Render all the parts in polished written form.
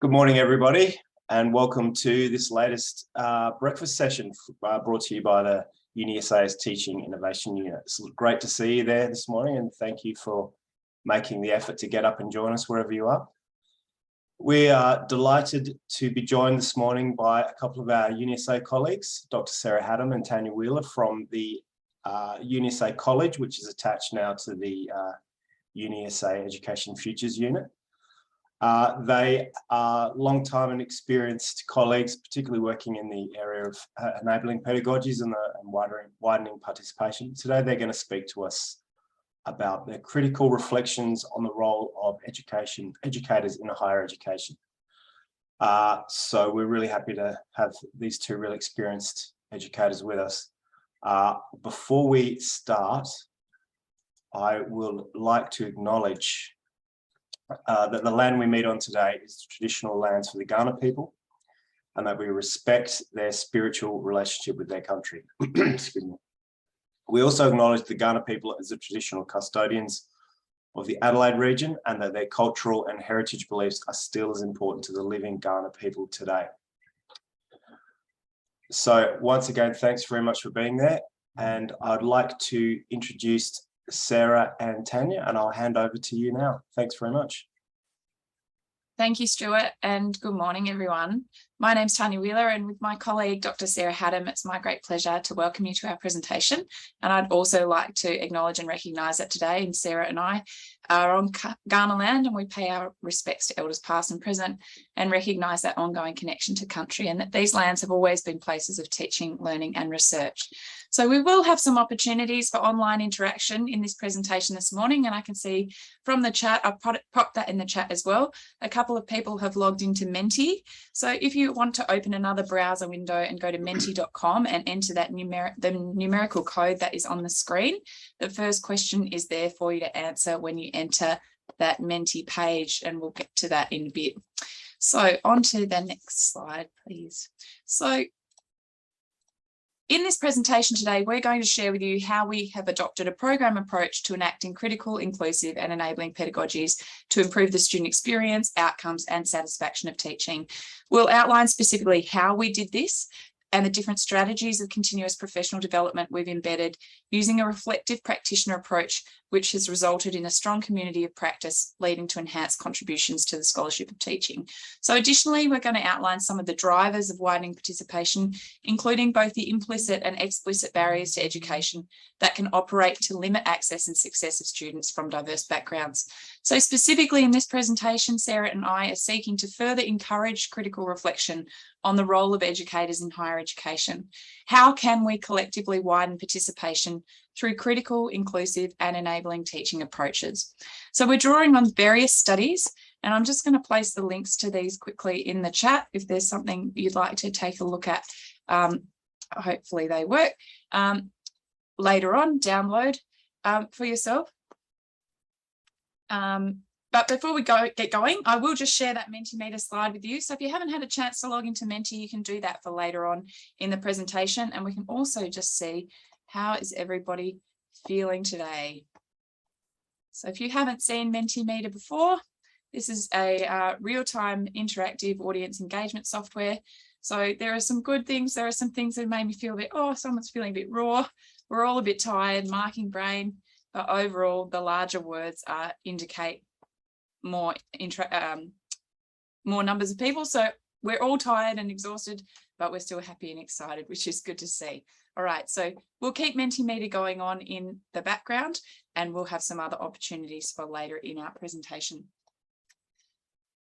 Good morning, everybody, and welcome to this latest breakfast session brought to you by the UniSA's Teaching Innovation Unit. It's great to see you there this morning, and thank you for making the effort to get up and join us wherever you are. We are delighted to be joined this morning by a couple of our UniSA colleagues, Dr. Sarah Haddam and Tanya Wheeler from the UniSA College, which is attached now to the UniSA Education Futures Unit. They are long-time and experienced colleagues, particularly working in the area of enabling pedagogies and widening participation. Today, they're going to speak to us about their critical reflections on the role of educators in higher education. So we're really happy to have these two really experienced educators with us. Before we start, I would like to acknowledge that the land we meet on today is the traditional lands for the Kaurna people, and that we respect their spiritual relationship with their country. Excuse me. We also acknowledge the Kaurna people as the traditional custodians of the Adelaide region, and that their cultural and heritage beliefs are still as important to the living Kaurna people today. So once again, thanks very much for being there. And I'd like to introduce Sarah and Tanya, and I'll hand over to you now. Thanks very much. Thank you, Stuart, and good morning, everyone. My name's Tanya Wheeler, and with my colleague, Dr. Sarah Haddam, it's my great pleasure to welcome you to our presentation. And I'd also like to acknowledge and recognise that today, and Sarah and I are on Kaurna land, and we pay our respects to elders past and present, and recognise that ongoing connection to country, and that these lands have always been places of teaching, learning and research. So we will have some opportunities for online interaction in this presentation this morning, and I can see from the chat, I've popped that in the chat as well. A couple of people have logged into Menti. So if you want to open another browser window and go to menti.com and enter that the numerical code that is on the screen, the first question is there for you to answer when you enter that Menti page, and we'll get to that in a bit. So on to the next slide, please. So in this presentation today, we're going to share with you how we have adopted a program approach to enacting critical, inclusive and enabling pedagogies to improve the student experience, outcomes and satisfaction of teaching. We'll outline specifically how we did this and the different strategies of continuous professional development we've embedded using a reflective practitioner approach, which has resulted in a strong community of practice leading to enhanced contributions to the scholarship of teaching. So additionally, we're going to outline some of the drivers of widening participation, including both the implicit and explicit barriers to education that can operate to limit access and success of students from diverse backgrounds. So specifically in this presentation, Sarah and I are seeking to further encourage critical reflection on the role of educators in higher education. How can we collectively widen participation through critical, inclusive and enabling teaching approaches? So we're drawing on various studies, and I'm just going to place the links to these quickly in the chat if there's something you'd like to take a look at. Hopefully they work. Later on, download for yourself. But before we get going, I will just share that Mentimeter slide with you. So if you haven't had a chance to log into Menti, you can do that for later on in the presentation. And we can also just see how is everybody feeling today. So if you haven't seen Mentimeter before, this is a real-time interactive audience engagement software. So there are some good things. There are some things that made me feel a bit, oh, someone's feeling a bit raw. We're all a bit tired, marking brain. But overall, the larger words indicate more numbers of people. So we're all tired and exhausted, but we're still happy and excited, which is good to see. All right, so we'll keep Mentimeter going on in the background, and we'll have some other opportunities for later in our presentation.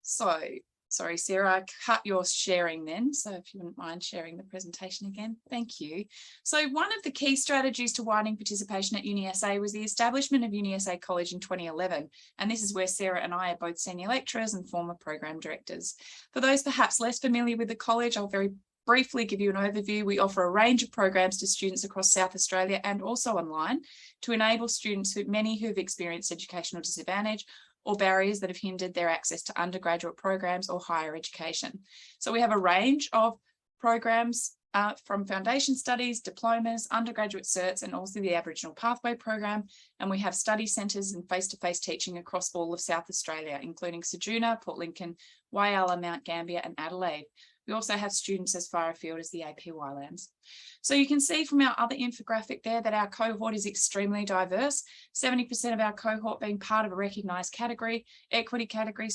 So, sorry, Sarah, I cut your sharing then. So if you wouldn't mind sharing the presentation again, thank you. So one of the key strategies to widening participation at UniSA was the establishment of UniSA College in 2011. And this is where Sarah and I are both senior lecturers and former program directors. For those perhaps less familiar with the college, I'll very briefly give you an overview. We offer a range of programs to students across South Australia and also online to enable students, many who have experienced educational disadvantage or barriers that have hindered their access to undergraduate programs or higher education. So we have a range of programs from foundation studies, diplomas, undergraduate certs, and also the Aboriginal Pathway Program. And we have study centres and face-to-face teaching across all of South Australia, including Ceduna, Port Lincoln, Whyalla, Mount Gambier, and Adelaide. We also have students as far afield as the APY lands. So you can see from our other infographic there that our cohort is extremely diverse, 70% of our cohort being part of a recognised category, equity category,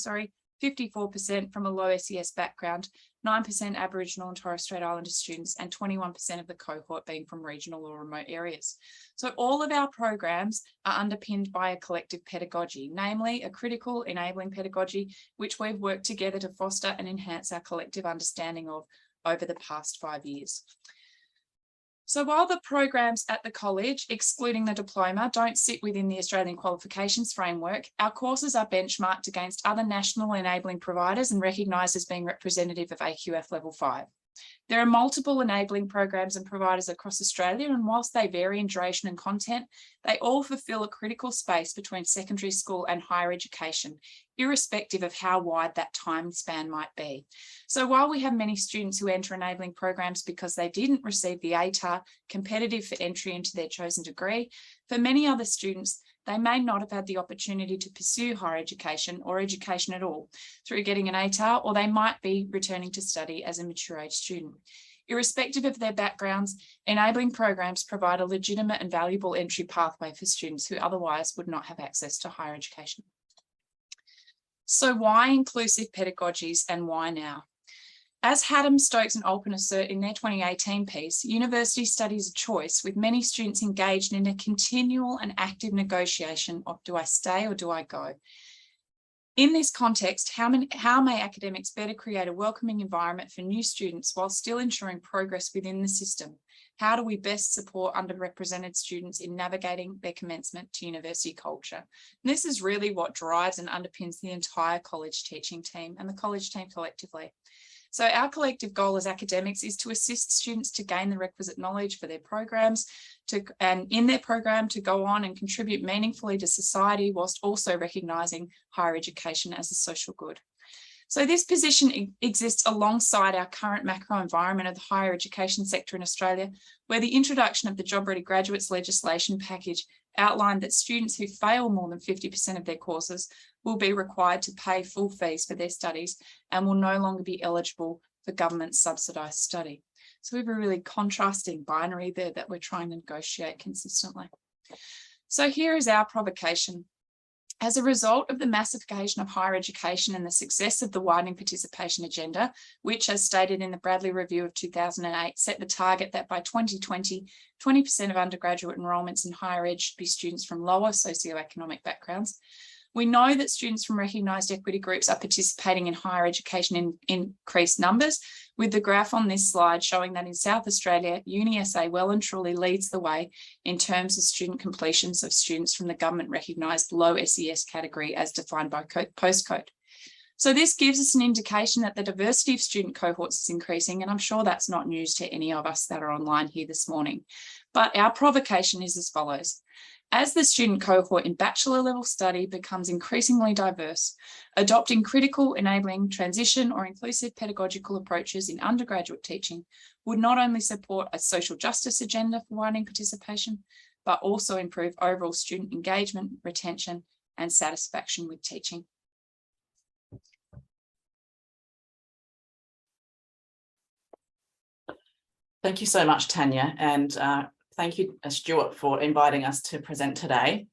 54% from a low SES background, 9% Aboriginal and Torres Strait Islander students, and 21% of the cohort being from regional or remote areas. So all of our programs are underpinned by a collective pedagogy, namely a critical enabling pedagogy, which we've worked together to foster and enhance our collective understanding of over the past 5 years. So while the programs at the college, excluding the diploma, don't sit within the Australian Qualifications Framework, our courses are benchmarked against other national enabling providers and recognised as being representative of AQF Level 5. There are multiple enabling programs and providers across Australia, and whilst they vary in duration and content, they all fulfil a critical space between secondary school and higher education, irrespective of how wide that time span might be. So while we have many students who enter enabling programs because they didn't receive the ATAR competitive for entry into their chosen degree, for many other students, they may not have had the opportunity to pursue higher education or education at all through getting an ATAR, or they might be returning to study as a mature age student. Irrespective of their backgrounds, enabling programs provide a legitimate and valuable entry pathway for students who otherwise would not have access to higher education. So why inclusive pedagogies and why now? As Haddam, Stokes and Olpen assert in their 2018 piece, university studies a choice, with many students engaged in a continual and active negotiation of do I stay or do I go? In this context, how may academics better create a welcoming environment for new students while still ensuring progress within the system? How do we best support underrepresented students in navigating their commencement to university culture? And this is really what drives and underpins the entire college teaching team and the college team collectively. So our collective goal as academics is to assist students to gain the requisite knowledge for their programs, and in their program to go on and contribute meaningfully to society whilst also recognising higher education as a social good. So this position exists alongside our current macro environment of the higher education sector in Australia, where the introduction of the Job Ready Graduates legislation package outlined that students who fail more than 50% of their courses will be required to pay full fees for their studies and will no longer be eligible for government subsidised study. So we have a really contrasting binary there that we're trying to negotiate consistently. So here is our provocation. As a result of the massification of higher education and the success of the widening participation agenda, which, as stated in the Bradley Review of 2008, set the target that by 2020, 20% of undergraduate enrolments in higher ed should be students from lower socioeconomic backgrounds, we know that students from recognised equity groups are participating in higher education in increased numbers, with the graph on this slide showing that in South Australia, UniSA well and truly leads the way in terms of student completions of students from the government recognised low SES category as defined by postcode. So this gives us an indication that the diversity of student cohorts is increasing, and I'm sure that's not news to any of us that are online here this morning. But our provocation is as follows. As the student cohort in bachelor level study becomes increasingly diverse, adopting critical, enabling, transition or inclusive pedagogical approaches in undergraduate teaching would not only support a social justice agenda for widening participation, but also improve overall student engagement, retention and satisfaction with teaching. Thank you so much, Tanya, and thank you, Stuart, for inviting us to present today.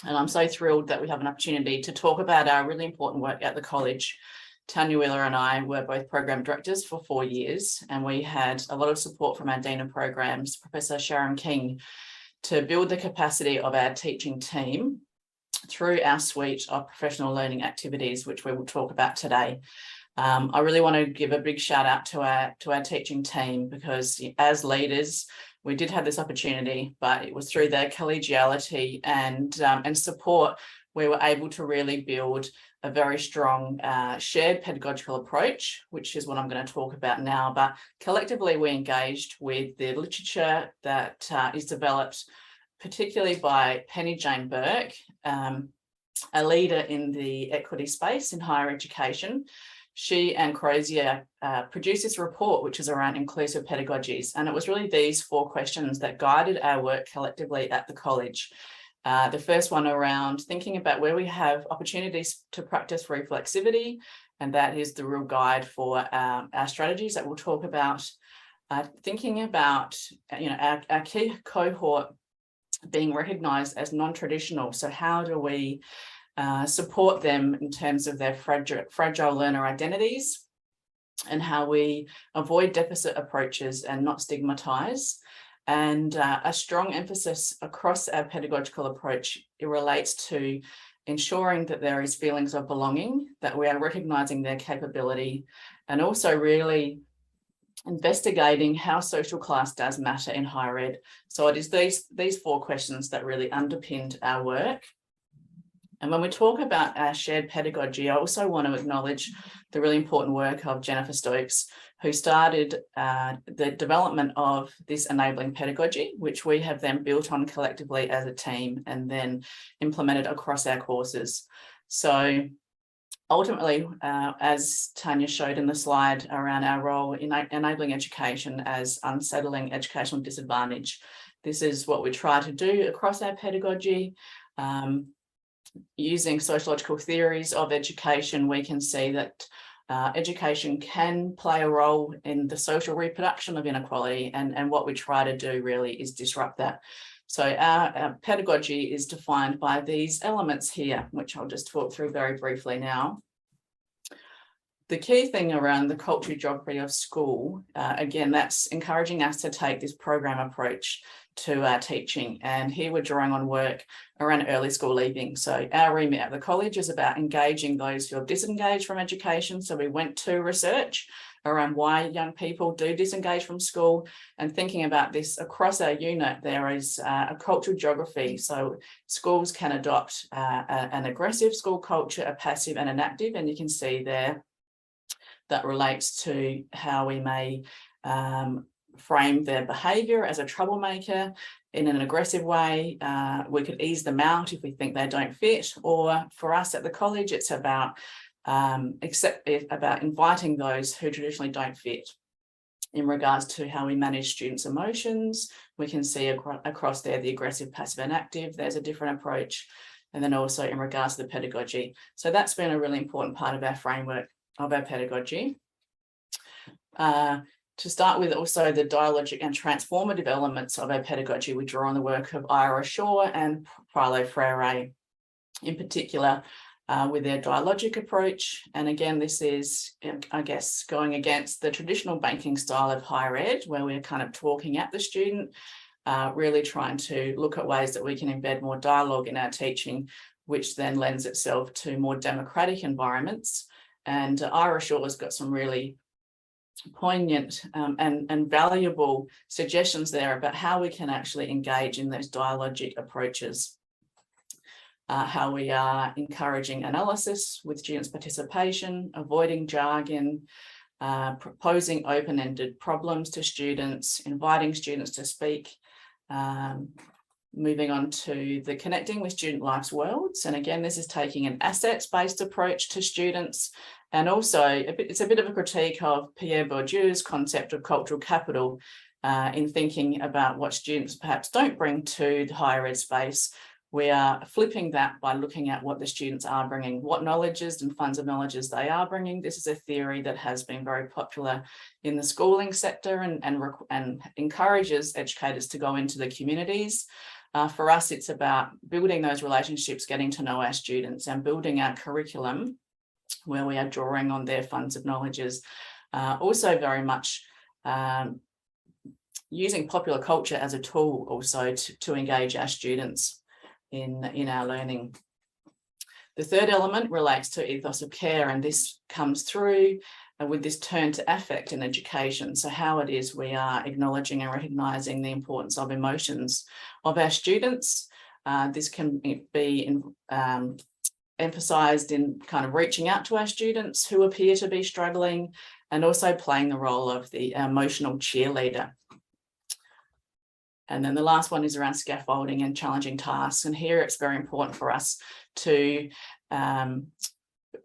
And I'm so thrilled that we have an opportunity to talk about our really important work at the college. Tanya Wheeler and I were both program directors for 4 years, and we had a lot of support from our Dean of Programs, Professor Sharon King, to build the capacity of our teaching team through our suite of professional learning activities, which we will talk about today. I really want to give a big shout out to our teaching team, because as leaders, we did have this opportunity, but it was through their collegiality and support we were able to really build a very strong shared pedagogical approach, which is what I'm going to talk about now. But collectively, we engaged with the literature that is developed particularly by Penny Jane Burke, a leader in the equity space in higher education. she and Crozier produced this report, which is around inclusive pedagogies. And it was really these 4 questions that guided our work collectively at the college. The first one around thinking about where we have opportunities to practice reflexivity, and that is the real guide for our strategies that we'll talk about. Thinking about our key cohort being recognised as non-traditional. So how do we support them in terms of their fragile learner identities, and how we avoid deficit approaches and not stigmatise. And a strong emphasis across our pedagogical approach, it relates to ensuring that there is feelings of belonging, that we are recognising their capability, and also really investigating how social class does matter in higher ed. So it is these 4 questions that really underpinned our work. And when we talk about our shared pedagogy, I also want to acknowledge the really important work of Jennifer Stokes, who started the development of this enabling pedagogy, which we have then built on collectively as a team and then implemented across our courses. So ultimately, as Tanya showed in the slide around our role in enabling education as unsettling educational disadvantage, this is what we try to do across our pedagogy. Using sociological theories of education, we can see that education can play a role in the social reproduction of inequality, and what we try to do really is disrupt that. So our pedagogy is defined by these elements here, which I'll just talk through very briefly now. The key thing around the cultural geography of school, again, that's encouraging us to take this program approach to our teaching. And here we're drawing on work around early school leaving. So our remit at the college is about engaging those who have disengaged from education. So we went to research around why young people do disengage from school, and thinking about this across our unit, there is a cultural geography. So schools can adopt an aggressive school culture, a passive and an active, and you can see there that relates to how we may frame their behaviour as a troublemaker in an aggressive way. We could ease them out if we think they don't fit, or for us at the college, it's about inviting those who traditionally don't fit. In regards to how we manage students' emotions, we can see across there the aggressive, passive and active, there's a different approach. And then also in regards to the pedagogy. So that's been a really important part of our framework of our pedagogy. To start with, also the dialogic and transformative elements of our pedagogy, we draw on the work of Ira Shaw and Paulo Freire, in particular with their dialogic approach. And again, this is, I guess, going against the traditional banking style of higher ed, where we're kind of talking at the student, really trying to look at ways that we can embed more dialogue in our teaching, which then lends itself to more democratic environments. And Ira Shaw has got some really poignant and valuable suggestions there about how we can actually engage in those dialogic approaches, how we are encouraging analysis with students' participation, avoiding jargon, proposing open-ended problems to students, inviting students to speak, moving on to the connecting with student life's worlds. And again, this is taking an assets-based approach to students. And also, it's a bit of a critique of Pierre Bourdieu's concept of cultural capital in thinking about what students perhaps don't bring to the higher ed space. We are flipping that by looking at what the students are bringing, what knowledges and funds of knowledges they are bringing. This is a theory that has been very popular in the schooling sector and encourages educators to go into the communities. For us, it's about building those relationships, getting to know our students and building our curriculum where we are drawing on their funds of knowledges. Also very much using popular culture as a tool also to engage our students in our learning. The third element relates to ethos of care, and this comes through with this turn to affect in education. So how it is we are acknowledging and recognising the importance of emotions of our students. This can be emphasised in kind of reaching out to our students who appear to be struggling, and also playing the role of the emotional cheerleader. And then the last one is around scaffolding and challenging tasks. And here it's very important for us to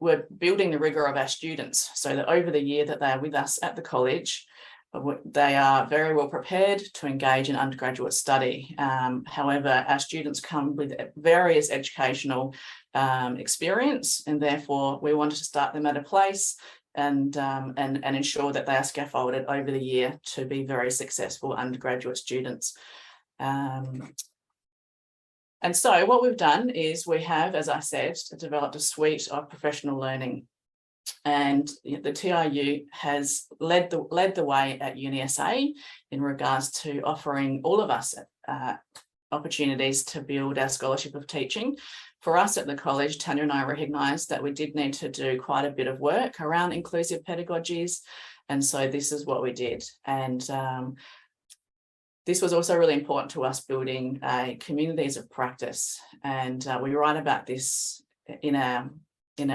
we're building the rigour of our students so that over the year that they are with us at the college, they are very well prepared to engage in undergraduate study. However, our students come with various educational experience, and therefore we wanted to start them at a place and ensure that they are scaffolded over the year to be very successful undergraduate students. And so what we've done is we have, as I said, developed a suite of professional learning. And the TIU has led the way at UniSA in regards to offering all of us opportunities to build our scholarship of teaching. For us at the college, Tanya and I recognised that we did need to do quite a bit of work around inclusive pedagogies. And so this is what we did. And this was also really important to us, building communities of practice. And we write about this in our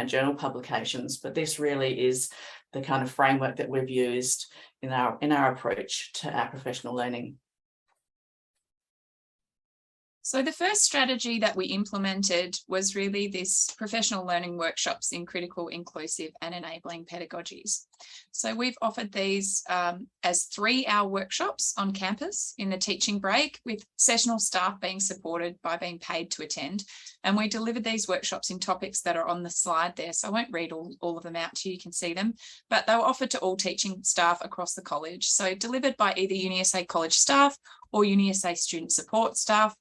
journal publications, but this really is the kind of framework that we've used in our approach to our professional learning. So the first strategy that we implemented was really this professional learning workshops in critical, inclusive and enabling pedagogies. So we've offered these as 3-hour workshops on campus in the teaching break, with sessional staff being supported by being paid to attend. And we delivered these workshops in topics that are on the slide there. So I won't read all of them out to you, you can see them, but they were offered to all teaching staff across the college. So delivered by either UniSA college staff or UniSA student support staff,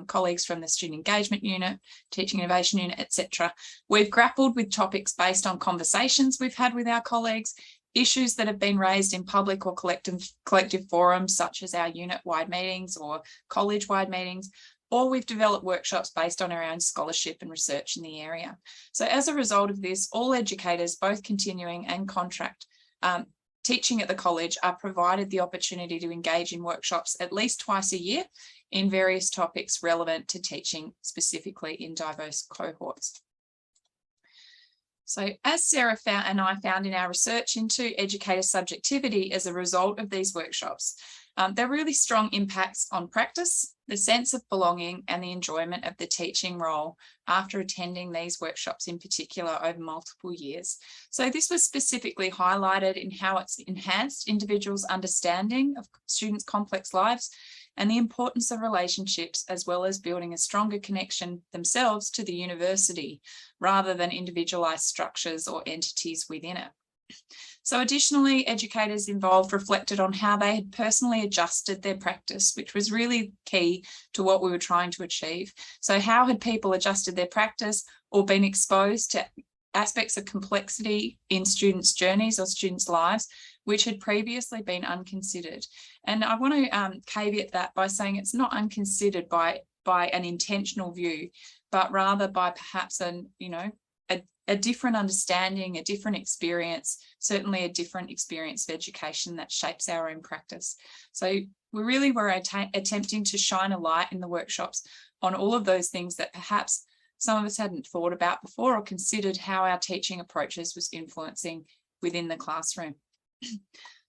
colleagues from the student engagement unit, teaching innovation unit, etc. We've grappled with topics based on conversations we've had with our colleagues, issues that have been raised in public or collective forums, such as our unit-wide meetings or college-wide meetings, or we've developed workshops based on our own scholarship and research in the area. So as a result of this, all educators, both continuing and contract, teaching at the college, are provided the opportunity to engage in workshops at least twice a year in various topics relevant to teaching, specifically in diverse cohorts. So as Sarah and I found in our research into educator subjectivity as a result of these workshops, there are really strong impacts on practice, the sense of belonging and the enjoyment of the teaching role after attending these workshops in particular over multiple years. So this was specifically highlighted in how it's enhanced individuals' understanding of students' complex lives and the importance of relationships, as well as building a stronger connection themselves to the university rather than individualized structures or entities within it. So additionally, educators involved reflected on how they had personally adjusted their practice, which was really key to what we were trying to achieve. So how had people adjusted their practice or been exposed to aspects of complexity in students' journeys or students' lives, which had previously been unconsidered. And I want to caveat that by saying it's not unconsidered by an intentional view, but rather by perhaps a different understanding, a different experience, certainly a different experience of education that shapes our own practice. So we really were attempting to shine a light in the workshops on all of those things that perhaps some of us hadn't thought about before or considered how our teaching approaches was influencing within the classroom.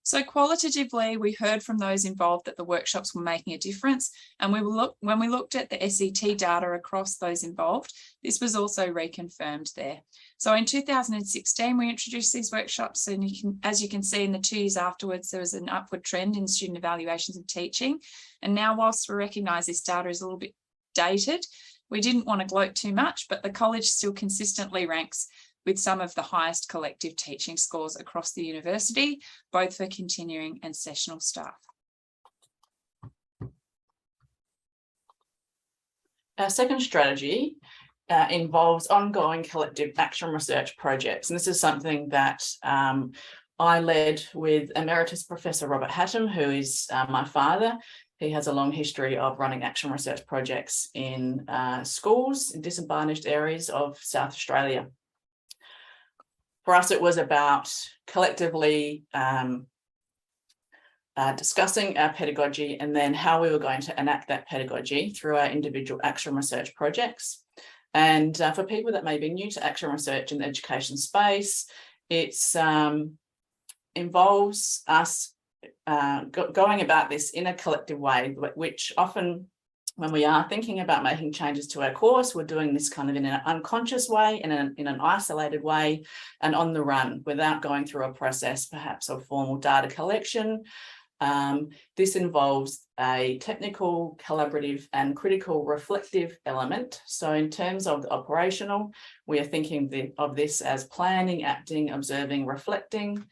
So qualitatively, we heard from those involved that the workshops were making a difference. And when we looked at the SET data across those involved, this was also reconfirmed there. So in 2016, we introduced these workshops, and as you can see in the 2 years afterwards, there was an upward trend in student evaluations of teaching. And now, whilst we recognise this data is a little bit dated, we didn't want to gloat too much, but the college still consistently ranks with some of the highest collective teaching scores across the university, both for continuing and sessional staff. Our second strategy involves ongoing collective action research projects. And this is something that I led with Emeritus Professor Robert Hatton, who is my father. He has a long history of running action research projects in schools in disadvantaged areas of South Australia. For us, it was about collectively discussing our pedagogy and then how we were going to enact that pedagogy through our individual action research projects. And for people that may be new to action research in the education space, it involves us going about this in a collective way, which often when we are thinking about making changes to our course, we're doing this kind of in an unconscious way, in an isolated way, and on the run, without going through a process perhaps of formal data collection. This involves a technical, collaborative, and critical reflective element. So in terms of the operational, we are thinking of this as planning, acting, observing, reflecting.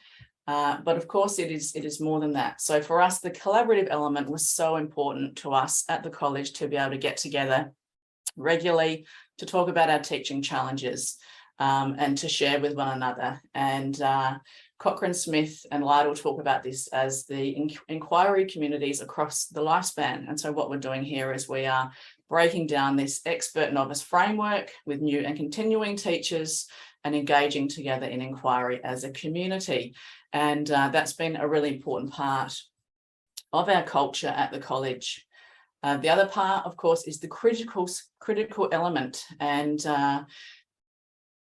But of course, it is more than that. So for us, the collaborative element was so important to us at the college to be able to get together regularly to talk about our teaching challenges and to share with one another. And Cochrane Smith and Lytle talk about this as the inquiry communities across the lifespan. And so what we're doing here is we are breaking down this expert novice framework with new and continuing teachers and engaging together in inquiry as a community. And that's been a really important part of our culture at the college. The other part, of course, is the critical element. And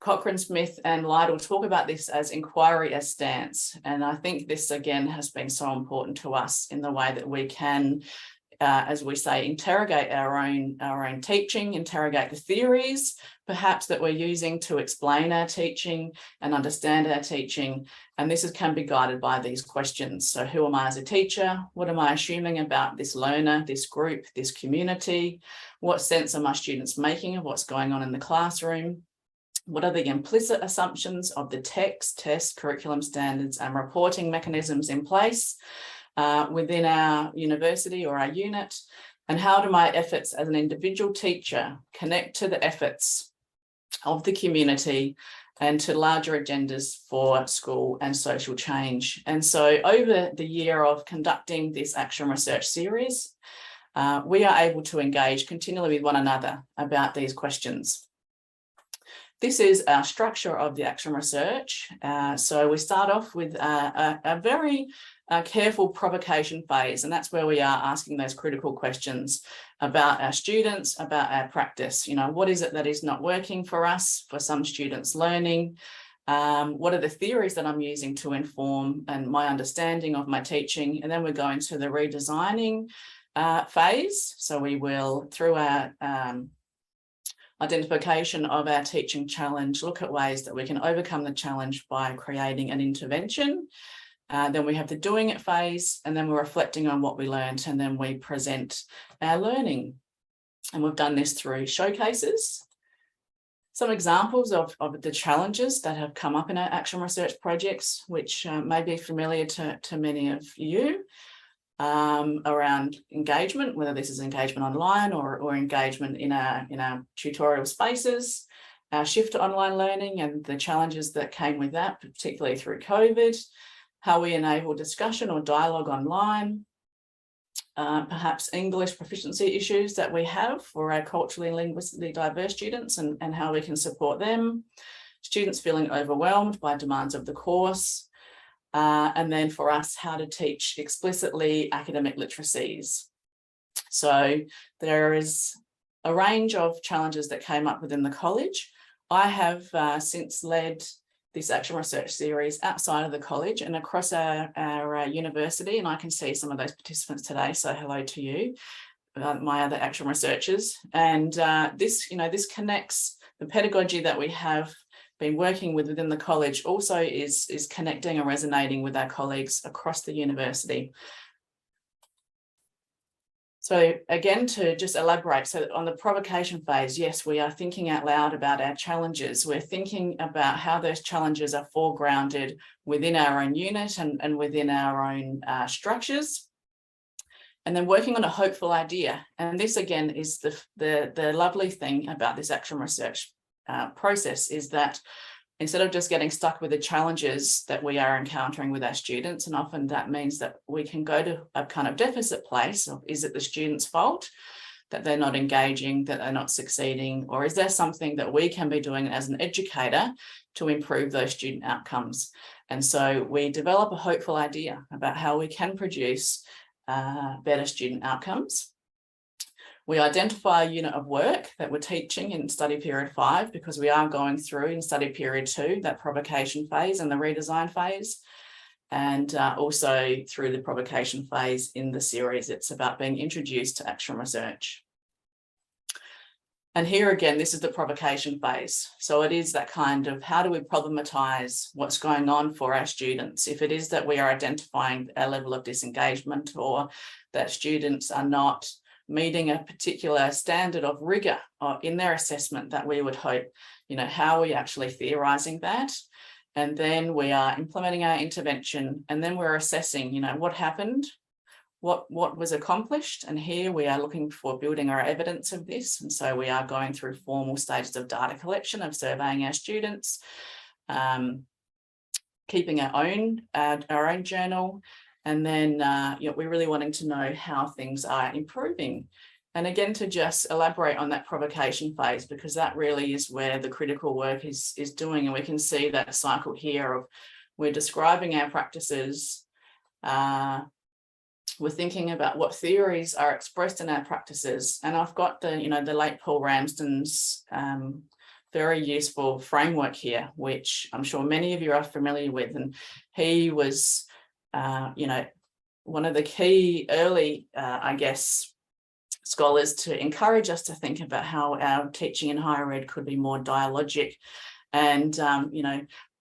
Cochrane Smith and Lytle talk about this as inquiry as stance. And I think this, again, has been so important to us in the way that we can, as we say, interrogate our own teaching, interrogate the theories, perhaps that we're using to explain our teaching and understand our teaching. And this can be guided by these questions. So who am I as a teacher? What am I assuming about this learner, this group, this community? What sense are my students making of what's going on in the classroom? What are the implicit assumptions of the text, test, curriculum standards, and reporting mechanisms in place within our university or our unit? And how do my efforts as an individual teacher connect to the efforts of the community and to larger agendas for school and social change? And so over the year of conducting this action research series, we are able to engage continually with one another about these questions. This is our structure of the action research. So we start off with a very careful provocation phase, and that's where we are asking those critical questions about our students, about our practice. You know, what is it that is not working for us, for some students learning? What are the theories that I'm using to inform and my understanding of my teaching? And then we're going to the redesigning phase. So we will, through our identification of our teaching challenge, look at ways that we can overcome the challenge by creating an intervention. Then we have the doing it phase, and then we're reflecting on what we learned, and then we present our learning. And we've done this through showcases. Some examples of the challenges that have come up in our action research projects, which may be familiar to many of you. Around engagement, whether this is engagement online or engagement in our tutorial spaces, our shift to online learning and the challenges that came with that, particularly through COVID, how we enable discussion or dialogue online, perhaps English proficiency issues that we have for our culturally and linguistically diverse students and how we can support them, students feeling overwhelmed by demands of the course, and then for us, how to teach explicitly academic literacies. So there is a range of challenges that came up within the college. I have since led this action research series outside of the college and across our university, and I can see some of those participants today, so hello to you, my other action researchers. And this connects the pedagogy that we have been working within the college also is connecting and resonating with our colleagues across the university. So again, to just elaborate, so on the provocation phase, yes, we are thinking out loud about our challenges. We're thinking about how those challenges are foregrounded within our own unit and within our own structures. And then working on a hopeful idea. And this again is the lovely thing about this action research process, is that instead of just getting stuck with the challenges that we are encountering with our students, and often that means that we can go to a kind of deficit place of, is it the student's fault that they're not engaging, that they're not succeeding, or is there something that we can be doing as an educator to improve those student outcomes? And so we develop a hopeful idea about how we can produce better student outcomes. We identify a unit of work that we're teaching in study period 5, because we are going through in study period 2, that provocation phase and the redesign phase. And also through the provocation phase in the series, it's about being introduced to action research. And here again, this is the provocation phase. So it is that kind of, how do we problematize what's going on for our students? If it is that we are identifying a level of disengagement, or that students are not meeting a particular standard of rigor in their assessment that we would hope, how are we actually theorizing that? And then we are implementing our intervention, and then we're assessing, what happened, what was accomplished. And here we are looking for building our evidence of this. And so we are going through formal stages of data collection, of surveying our students, keeping our own journal. And then we're really wanting to know how things are improving. And again, to just elaborate on that provocation phase, because that really is where the critical work is doing. And we can see that cycle here of, we're describing our practices, we're thinking about what theories are expressed in our practices. And I've got the late Paul Ramsden's very useful framework here, which I'm sure many of you are familiar with. And he was, one of the key early, scholars to encourage us to think about how our teaching in higher ed could be more dialogic. And,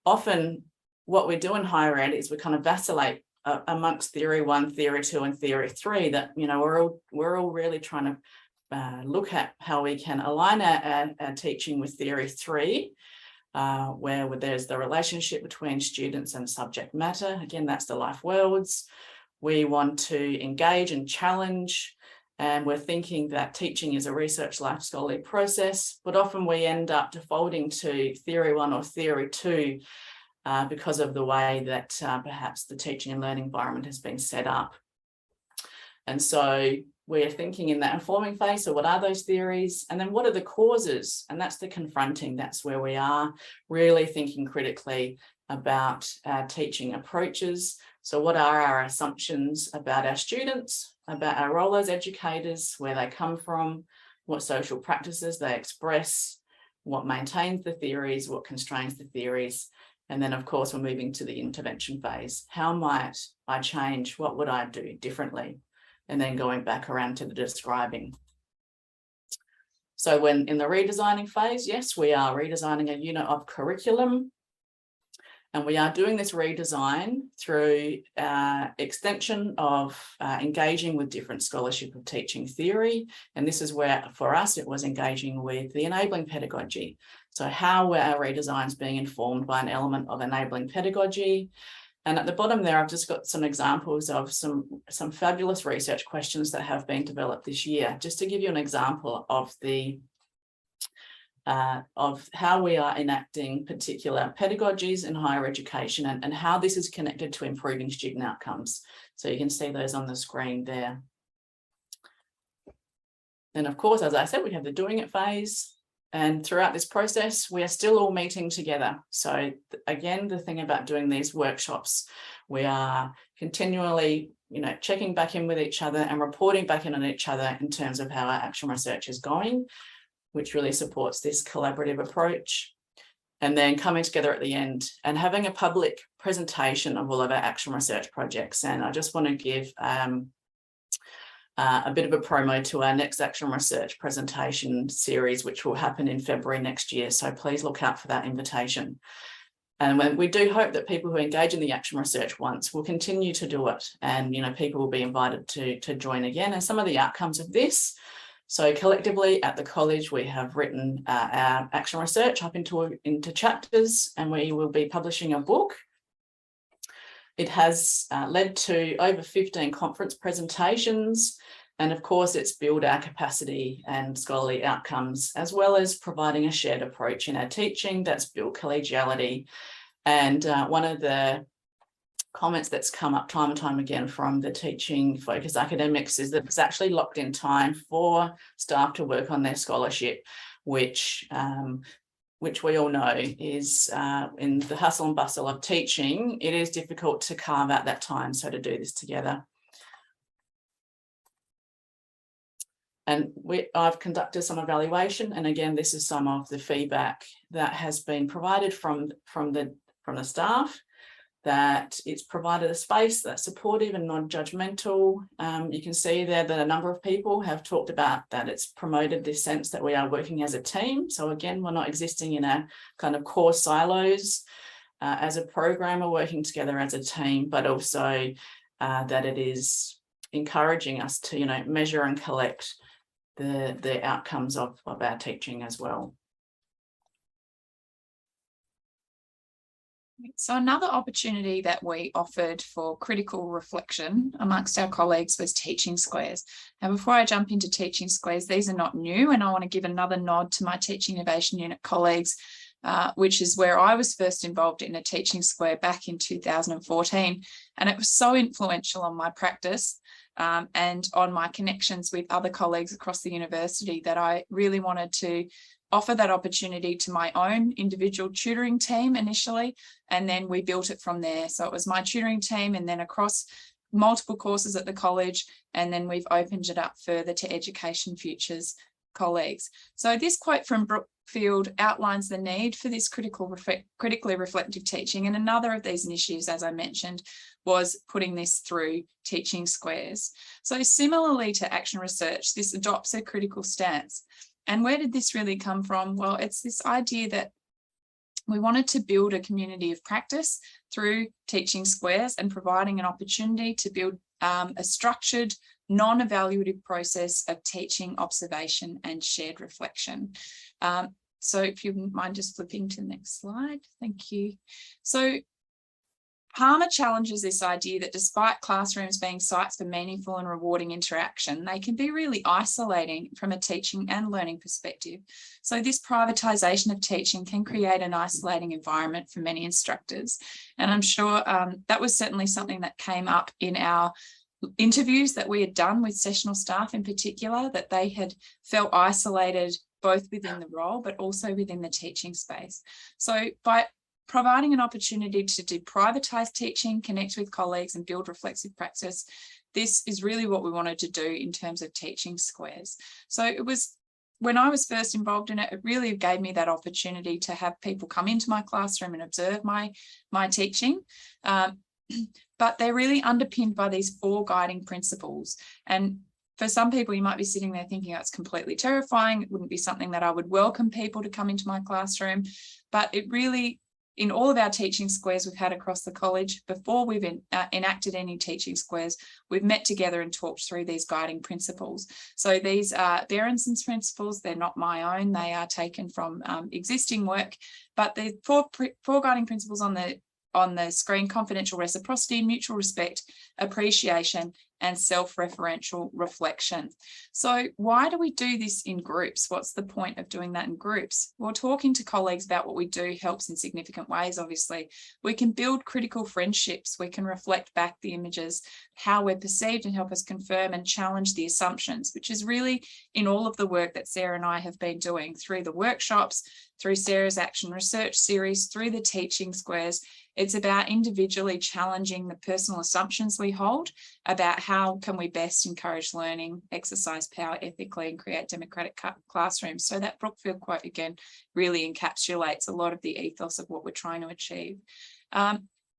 often what we do in higher ed is we kind of vacillate amongst theory 1, theory 2, and theory 3, that we're all really trying to look at how we can align our teaching with theory 3, where there's the relationship between students and subject matter. Again, that's the life worlds. We want to engage and challenge, and we're thinking that teaching is a research life scholarly process, but often we end up defaulting to theory 1 or theory 2 because of the way that perhaps the teaching and learning environment has been set up. And so we're thinking in that informing phase, so what are those theories? And then what are the causes? And that's the confronting. That's where we are really thinking critically about our teaching approaches. So what are our assumptions about our students, about our role as educators, where they come from, what social practices they express, what maintains the theories, what constrains the theories. And then, of course, we're moving to the intervention phase. How might I change? What would I do differently? And then going back around to the describing. So when in the redesigning phase, yes, we are redesigning a unit of curriculum. And we are doing this redesign through extension of engaging with different scholarship of teaching theory. And this is where, for us, it was engaging with the enabling pedagogy. So how were our redesigns being informed by an element of enabling pedagogy? And at the bottom there, I've just got some examples of some fabulous research questions that have been developed this year, just to give you an example of how we are enacting particular pedagogies in higher education, and how this is connected to improving student outcomes. So you can see those on the screen there. Then, of course, as I said, we have the doing it phase. And throughout this process, we are still all meeting together. So again, the thing about doing these workshops, we are continually, checking back in with each other and reporting back in on each other in terms of how our action research is going, which really supports this collaborative approach. And then coming together at the end and having a public presentation of all of our action research projects. And I just want to give a bit of a promo to our next action research presentation series, which will happen in February next year. So please look out for that invitation. And when we do hope that people who engage in the action research once will continue to do it. And, people will be invited to join again. And some of the outcomes of this. So collectively at the college, we have written our action research up into chapters, and we will be publishing a book. It has led to over 15 conference presentations, and of course it's built our capacity and scholarly outcomes, as well as providing a shared approach in our teaching that's built collegiality. And one of the comments that's come up time and time again from the teaching focus academics is that it's actually locked in time for staff to work on their scholarship, which we all know is in the hustle and bustle of teaching, it is difficult to carve out that time. So to do this together. And I've conducted some evaluation. And again, this is some of the feedback that has been provided from the staff. that it's provided a space that's supportive and non-judgmental. You can see there that a number of people have talked about that it's promoted this sense that we are working as a team. So again, we're not existing in a kind of core silos as a program, or working together as a team, but also that it is encouraging us to, measure and collect the outcomes of our teaching as well. So another opportunity that we offered for critical reflection amongst our colleagues was teaching squares. Now, before I jump into teaching squares, these are not new, and I want to give another nod to my Teaching Innovation Unit colleagues, which is where I was first involved in a teaching square back in 2014. And it was so influential on my practice and on my connections with other colleagues across the university that I really wanted to offer that opportunity to my own individual tutoring team initially, and then we built it from there. So it was my tutoring team, and then across multiple courses at the college, and then we've opened it up further to Education Futures colleagues. So this quote from Brookfield outlines the need for this critically reflective teaching, and another of these initiatives, as I mentioned, was putting this through teaching squares. So similarly to Action Research, this adopts a critical stance. And where did this really come from? Well, it's this idea that we wanted to build a community of practice through teaching squares and providing an opportunity to build a structured, non-evaluative process of teaching, observation, and shared reflection. So if you wouldn't mind just flipping to the next slide. Thank you. So Palmer challenges this idea that despite classrooms being sites for meaningful and rewarding interaction, they can be really isolating from a teaching and learning perspective. So this privatisation of teaching can create an isolating environment for many instructors. And I'm sure that was certainly something that came up in our interviews that we had done with sessional staff in particular, that they had felt isolated both within the role, but also within the teaching space. So by providing an opportunity to deprivatize teaching, connect with colleagues, and build reflexive practice, this is really what we wanted to do in terms of teaching squares. So it was, when I was first involved in it, it really gave me that opportunity to have people come into my classroom and observe my teaching. But they're really underpinned by these 4 guiding principles. And for some people, you might be sitting there thinking, oh, it's completely terrifying. It wouldn't be something that I would welcome people to come into my classroom. But it really, in all of our teaching squares we've had across the college, before we've enacted any teaching squares, we've met together and talked through these guiding principles. So these are Berenson's principles. They're not my own. They are taken from existing work. But the four guiding principles on the screen: confidential reciprocity, mutual respect, appreciation, and self-referential reflection. So why do we do this in groups? What's the point of doing that in groups? Well, talking to colleagues about what we do helps in significant ways, obviously. We can build critical friendships. We can reflect back the images, how we're perceived, and help us confirm and challenge the assumptions, which is really in all of the work that Sarah and I have been doing through the workshops, through Sarah's Action Research series, through the teaching squares. It's about individually challenging the personal assumptions we hold about how can we best encourage learning, exercise power ethically, and create democratic classrooms. So that Brookfield quote, again, really encapsulates a lot of the ethos of what we're trying to achieve.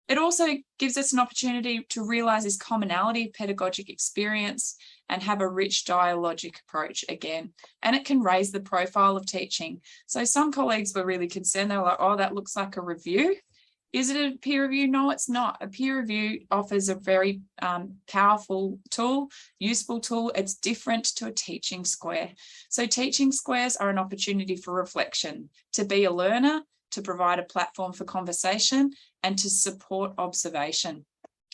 It also gives us an opportunity to realise this commonality of pedagogic experience and have a rich dialogic approach again. And it can raise the profile of teaching. So some colleagues were really concerned. They were like, oh, that looks like a review. Is it a peer review? No, it's not. A peer review offers a very powerful tool, useful tool. It's different to a teaching square. So teaching squares are an opportunity for reflection, to be a learner, to provide a platform for conversation, and to support observation.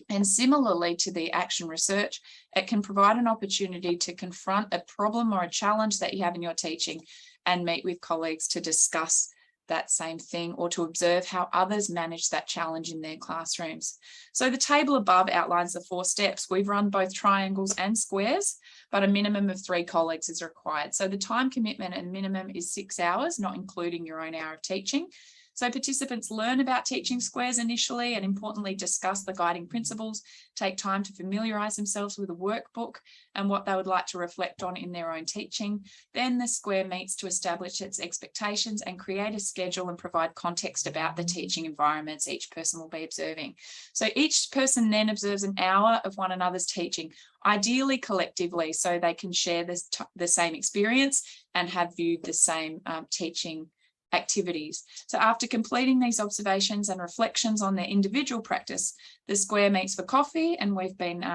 And similarly to the Action Research, it can provide an opportunity to confront a problem or a challenge that you have in your teaching and meet with colleagues to discuss that same thing, or to observe how others manage that challenge in their classrooms. So the table above outlines the 4 steps. We've run both triangles and squares, but a minimum of 3 colleagues is required. So the time commitment and minimum is 6 hours, not including your own hour of teaching. So participants learn about teaching squares initially and importantly discuss the guiding principles, take time to familiarise themselves with a workbook and what they would like to reflect on in their own teaching. Then the square meets to establish its expectations and create a schedule and provide context about the teaching environments each person will be observing. So each person then observes an hour of one another's teaching, ideally collectively, so they can share the same experience and have viewed the same teaching activities. So after completing these observations and reflections on their individual practice, the square meets for coffee, and we've been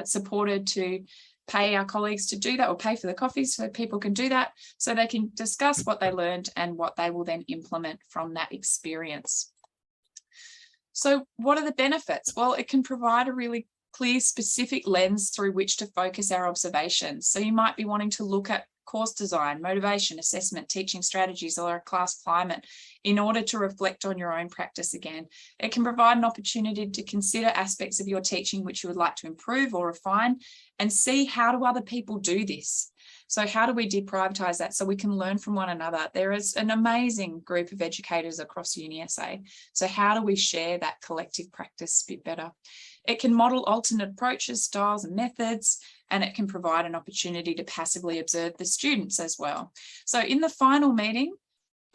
supported to pay our colleagues to do that, or pay for the coffee so people can do that, so they can discuss what they learned and what they will then implement from that experience. So what are the benefits? Well, it can provide a really clear, specific lens through which to focus our observations. So you might be wanting to look at course design, motivation, assessment, teaching strategies, or a class climate in order to reflect on your own practice again. It can provide an opportunity to consider aspects of your teaching which you would like to improve or refine, and see how do other people do this. So how do we deprioritize that so we can learn from one another? There is an amazing group of educators across UniSA. So how do we share that collective practice a bit better? It can model alternate approaches, styles and methods, and it can provide an opportunity to passively observe the students as well. So in the final meeting,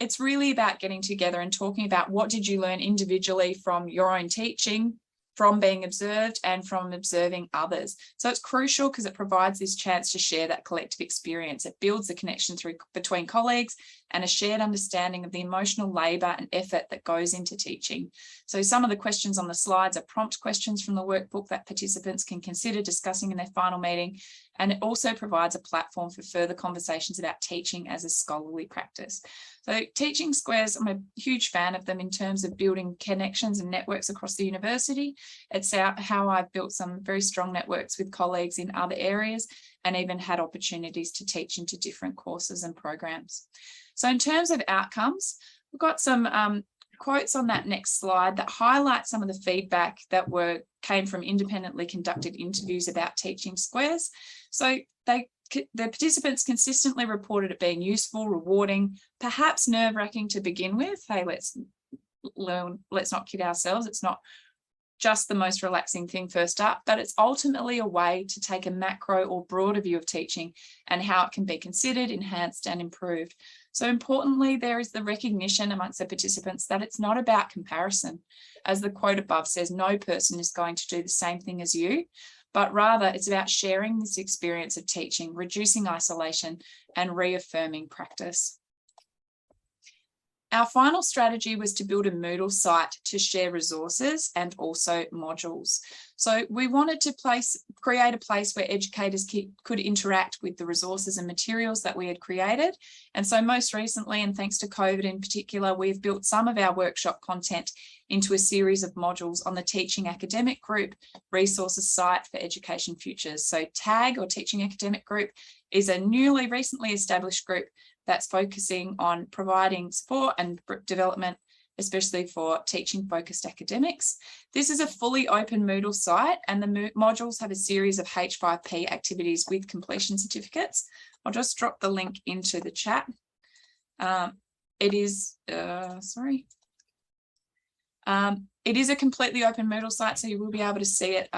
it's really about getting together and talking about what did you learn individually from your own teaching, from being observed and from observing others. So it's crucial because it provides this chance to share that collective experience. It builds the connection between colleagues and a shared understanding of the emotional labour and effort that goes into teaching. So some of the questions on the slides are prompt questions from the workbook that participants can consider discussing in their final meeting. And it also provides a platform for further conversations about teaching as a scholarly practice. So teaching squares, I'm a huge fan of them in terms of building connections and networks across the university. It's how I've built some very strong networks with colleagues in other areas and even had opportunities to teach into different courses and programs. So in terms of outcomes, we've got some quotes on that next slide that highlight some of the feedback that came from independently conducted interviews about teaching squares. So the participants consistently reported it being useful, rewarding, perhaps nerve-wracking to begin with. Hey, let's not kid ourselves. It's not just the most relaxing thing first up, but it's ultimately a way to take a macro or broader view of teaching and how it can be considered, enhanced and improved. So importantly, there is the recognition amongst the participants that it's not about comparison. As the quote above says, no person is going to do the same thing as you, but rather it's about sharing this experience of teaching, reducing isolation and reaffirming practice. Our final strategy was to build a Moodle site to share resources and also modules. So we wanted to create a place where educators could interact with the resources and materials that we had created. And so most recently, and thanks to COVID in particular, we've built some of our workshop content into a series of modules on the Teaching Academic Group resources site for Education Futures. So TAG, or Teaching Academic Group, is a recently established group that's focusing on providing support and development, especially for teaching focused academics. This is a fully open Moodle site, and the modules have a series of H5P activities with completion certificates. I'll just drop the link into the chat. It is a completely open Moodle site, so you will be able to see it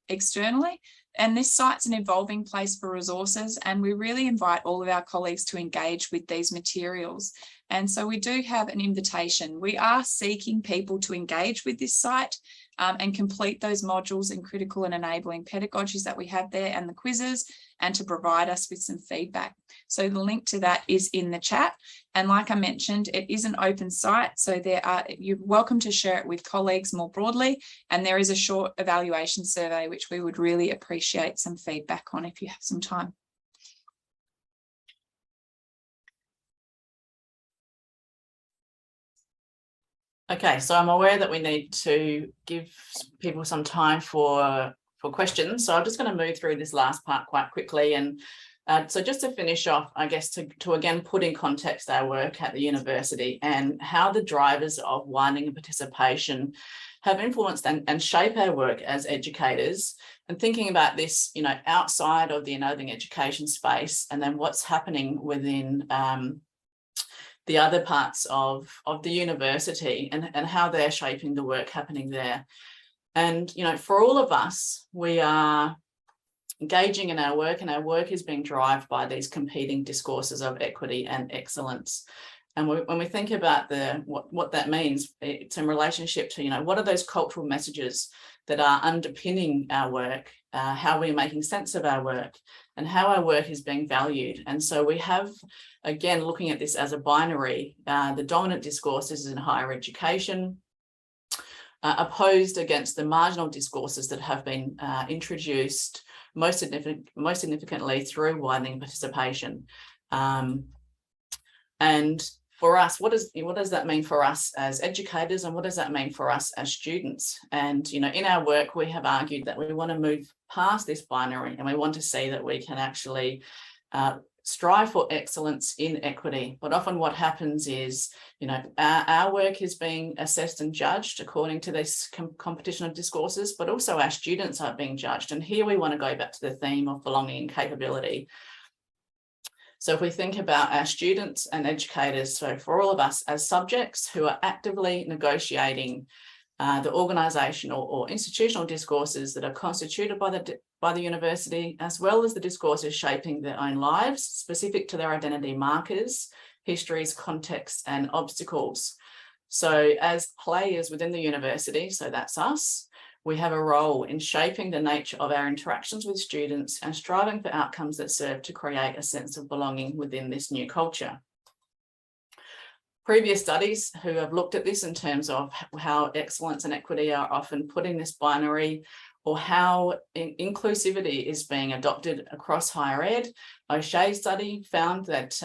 externally. And this site's an evolving place for resources, and we really invite all of our colleagues to engage with these materials. And so we do have an invitation. We are seeking people to engage with this site and complete those modules and critical and enabling pedagogies that we have there and the quizzes, and to provide us with some feedback. So the link to that is in the chat. And like I mentioned, it is an open site, so you're welcome to share it with colleagues more broadly. And there is a short evaluation survey, which we would really appreciate some feedback on if you have some time. Okay, so I'm aware that we need to give people some time for questions. So I'm just going to move through this last part quite quickly. And so just to finish off, I guess to again put in context our work at the university and how the drivers of widening and participation have influenced and shape our work as educators, and thinking about this, outside of the enabling education space, and then what's happening within the other parts of the university and how they're shaping the work happening there. And, you know, for all of us, we are engaging in our work, and our work is being driven by these competing discourses of equity and excellence. And when we think about what that means, it's in relationship to, you know, what are those cultural messages that are underpinning our work, how we're making sense of our work, and how our work is being valued. And so we have, again, looking at this as a binary, the dominant discourses in higher education, opposed against the marginal discourses that have been introduced most significantly through widening participation. And for us, what does that mean for us as educators, and what does that mean for us as students? And, you know, in our work, we have argued that we want to move past this binary, and we want to see that we can actually strive for excellence in equity. But often what happens is, you know, our work is being assessed and judged according to this competition of discourses, but also our students are being judged. And here we want to go back to the theme of belonging and capability. So if we think about our students and educators, so for all of us as subjects who are actively negotiating the organisational or institutional discourses that are constituted by the university, as well as the discourses shaping their own lives, specific to their identity markers, histories, contexts, and obstacles. So as players within the university, so that's us, we have a role in shaping the nature of our interactions with students and striving for outcomes that serve to create a sense of belonging within this new culture. Previous studies who have looked at this in terms of how excellence and equity are often put in this binary, or how inclusivity is being adopted across higher ed. O'Shea's study found that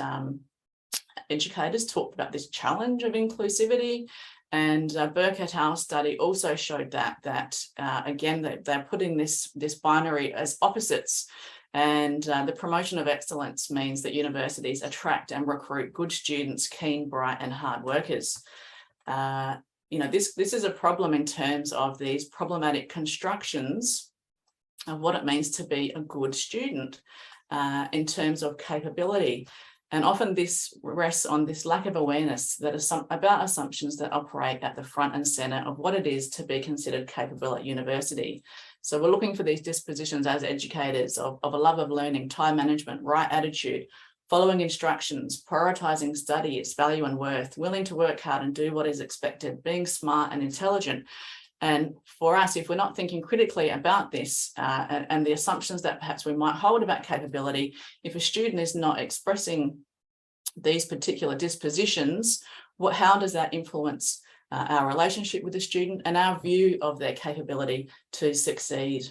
educators talked about this challenge of inclusivity, and Burke et al. Study also showed that again, they're putting this binary as opposites. And the promotion of excellence means that universities attract and recruit good students, keen, bright, and hard workers. You know, this is a problem in terms of these problematic constructions of what it means to be a good student in terms of capability. And often this rests on this lack of awareness that is about assumptions that operate at the front and centre of what it is to be considered capable at university. So we're looking for these dispositions as educators of a love of learning, time management, right attitude, following instructions, prioritising study, its value and worth, willing to work hard and do what is expected, being smart and intelligent. And for us, if we're not thinking critically about this and the assumptions that perhaps we might hold about capability, if a student is not expressing these particular dispositions, how does that influence our relationship with the student and our view of their capability to succeed?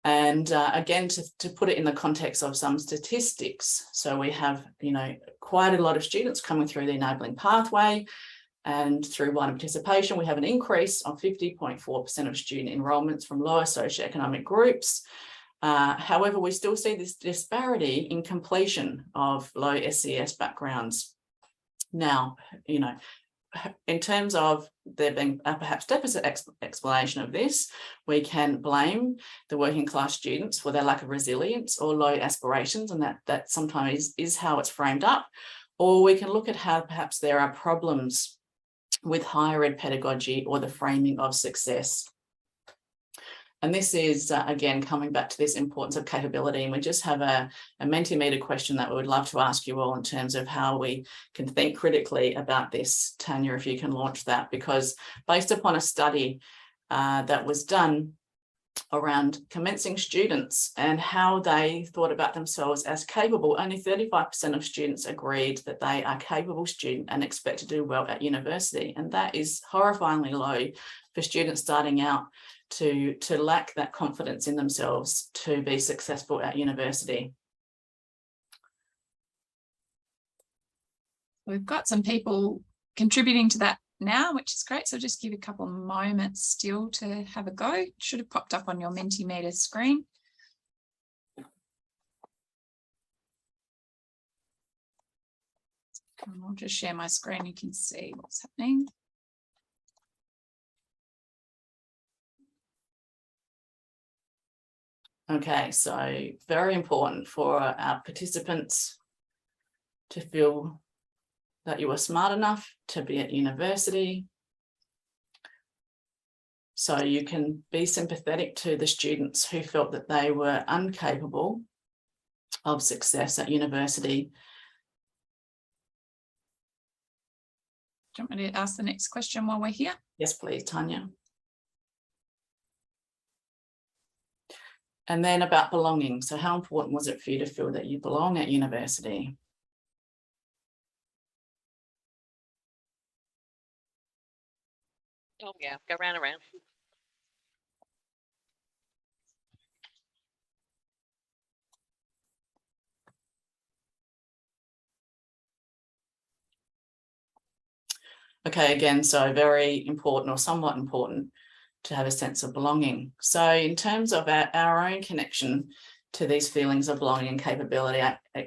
And again, to put it in the context of some statistics, so we have, you know, quite a lot of students coming through the enabling pathway. And through wider participation, we have an increase of 50.4% of student enrolments from lower socioeconomic groups. However, we still see this disparity in completion of low SES backgrounds. Now, you know, in terms of there being a perhaps deficit explanation of this, we can blame the working class students for their lack of resilience or low aspirations, and that sometimes is how it's framed up. Or we can look at how perhaps there are problems with higher ed pedagogy or the framing of success. And this is, again, coming back to this importance of capability. And we just have a Mentimeter question that we would love to ask you all in terms of how we can think critically about this. Tanya, if you can launch that, because based upon a study that was done around commencing students and how they thought about themselves as capable, only 35% of students agreed that they are a capable student and expect to do well at university. And that is horrifyingly low for students starting out to lack that confidence in themselves to be successful at university. We've got some people contributing to that now, which is great. So just give a couple of moments still to have a go. It should have popped up on your Mentimeter screen. And I'll just share my screen. You can see what's happening. Okay, so very important for our participants to feel that you were smart enough to be at university. So you can be sympathetic to the students who felt that they were incapable of success at university. Do you want me to ask the next question while we're here? Yes, please, Tanya. And then about belonging. So how important was it for you to feel that you belong at university? Oh yeah, go round and round. Okay, again, so very important or somewhat important to have a sense of belonging. So in terms of our own connection to these feelings of belonging and capability,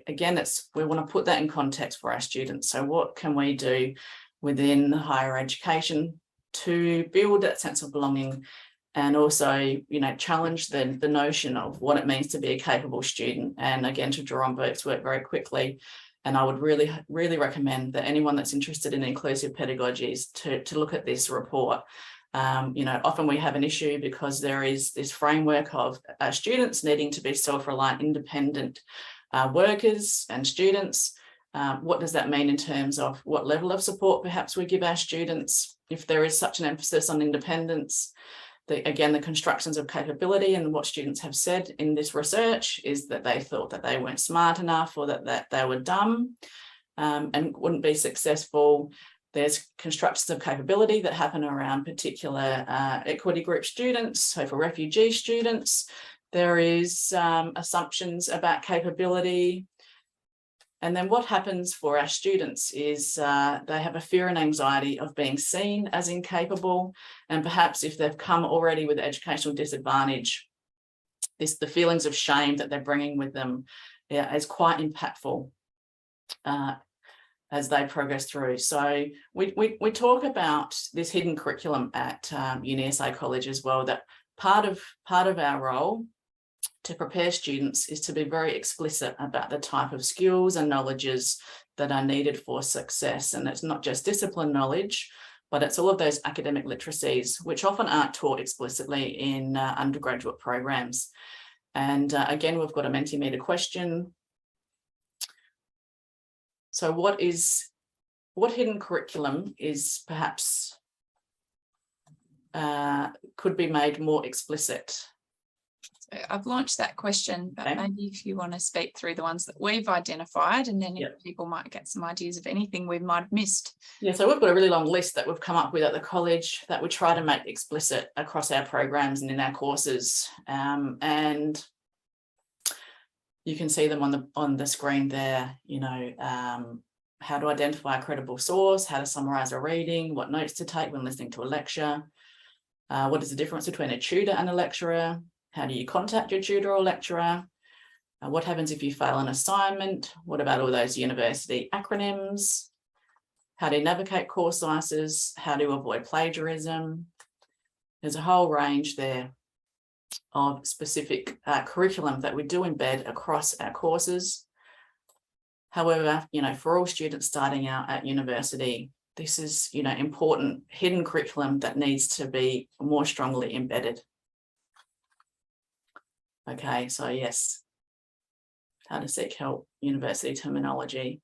again, we want to put that in context for our students. So what can we do within higher education to build that sense of belonging and also, challenge the notion of what it means to be a capable student? And again, to draw on Burke's work very quickly. And I would really, really recommend that anyone that's interested in inclusive pedagogies to look at this report. Often we have an issue because there is this framework of students needing to be self-reliant, independent workers and students. What does that mean in terms of what level of support perhaps we give our students if there is such an emphasis on independence? Again, the constructions of capability and what students have said in this research is that they thought that they weren't smart enough or that they were dumb and wouldn't be successful. There's constructions of capability that happen around particular equity group students. So for refugee students, there is assumptions about capability. And then what happens for our students is they have a fear and anxiety of being seen as incapable. And perhaps if they've come already with educational disadvantage, the feelings of shame that they're bringing with them is quite impactful as they progress through. So we talk about this hidden curriculum at UniSA College as well, that part of our role to prepare students is to be very explicit about the type of skills and knowledges that are needed for success. And it's not just discipline knowledge, but it's all of those academic literacies, which often aren't taught explicitly in undergraduate programs. And again, we've got a Mentimeter question. So what hidden curriculum is perhaps could be made more explicit? So I've launched that question, but Okay. maybe if you want to speak through the ones that we've identified, and then Yep. people might get some ideas of anything we might have missed. Yeah, so we've got a really long list that we've come up with at the college that we try to make explicit across our programs and in our courses. And you can see them on the screen there, how to identify a credible source, how to summarize a reading, what notes to take when listening to a lecture, what is the difference between a tutor and a lecturer, how do you contact your tutor or lecturer, what happens if you fail an assignment, what about all those university acronyms, how do you navigate course slices, how to avoid plagiarism. There's a whole range there of specific curriculum that we do embed across our courses. However, for all students starting out at university, this is, important hidden curriculum that needs to be more strongly embedded. Okay, so yes, how to seek help, university terminology.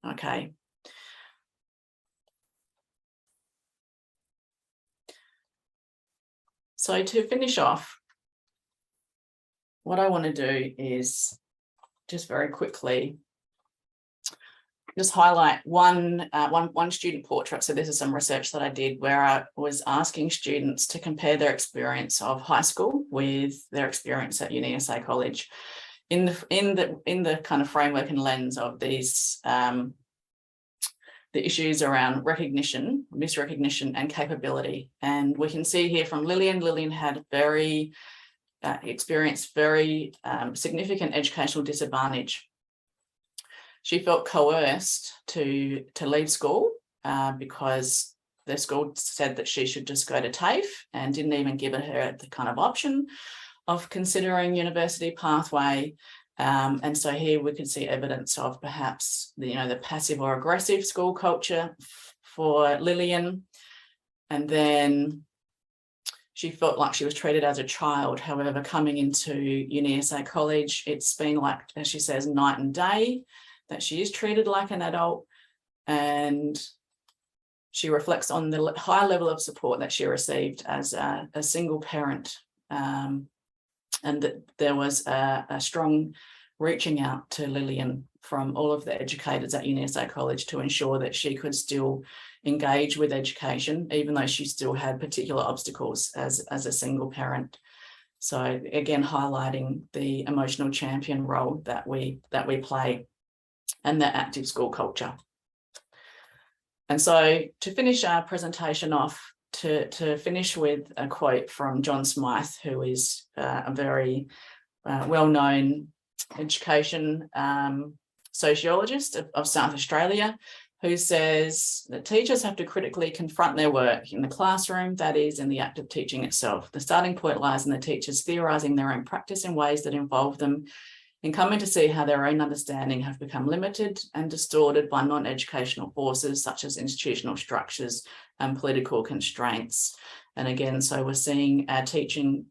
Okay. So to finish off, what I want to do is just very quickly just highlight one student portrait. So this is some research that I did where I was asking students to compare their experience of high school with their experience at UniSA College in the kind of framework and lens of these the issues around recognition, misrecognition, and capability. And we can see here from Lillian had experienced very significant educational disadvantage. She felt coerced to leave school because the school said that she should just go to TAFE and didn't even give her the kind of option of considering university pathway. And so here we can see evidence of perhaps the passive or aggressive school culture for Lillian. And then she felt like she was treated as a child. However, coming into UniSA College, it's been like, as she says, night and day, that she is treated like an adult. And she reflects on the high level of support that she received as a single parent. And that there was a strong reaching out to Lillian from all of the educators at UniSA College to ensure that she could still engage with education, even though she still had particular obstacles as a single parent. So again, highlighting the emotional champion role that we play and the active school culture. And so to finish our presentation off, to finish with a quote from John Smythe, who is a very well-known education sociologist of South Australia, who says that teachers have to critically confront their work in the classroom, that is, in the act of teaching itself. The starting point lies in the teachers theorising their own practice in ways that involve them in coming to see how their own understanding have become limited and distorted by non-educational forces such as institutional structures and political constraints. And again, so we're seeing our teaching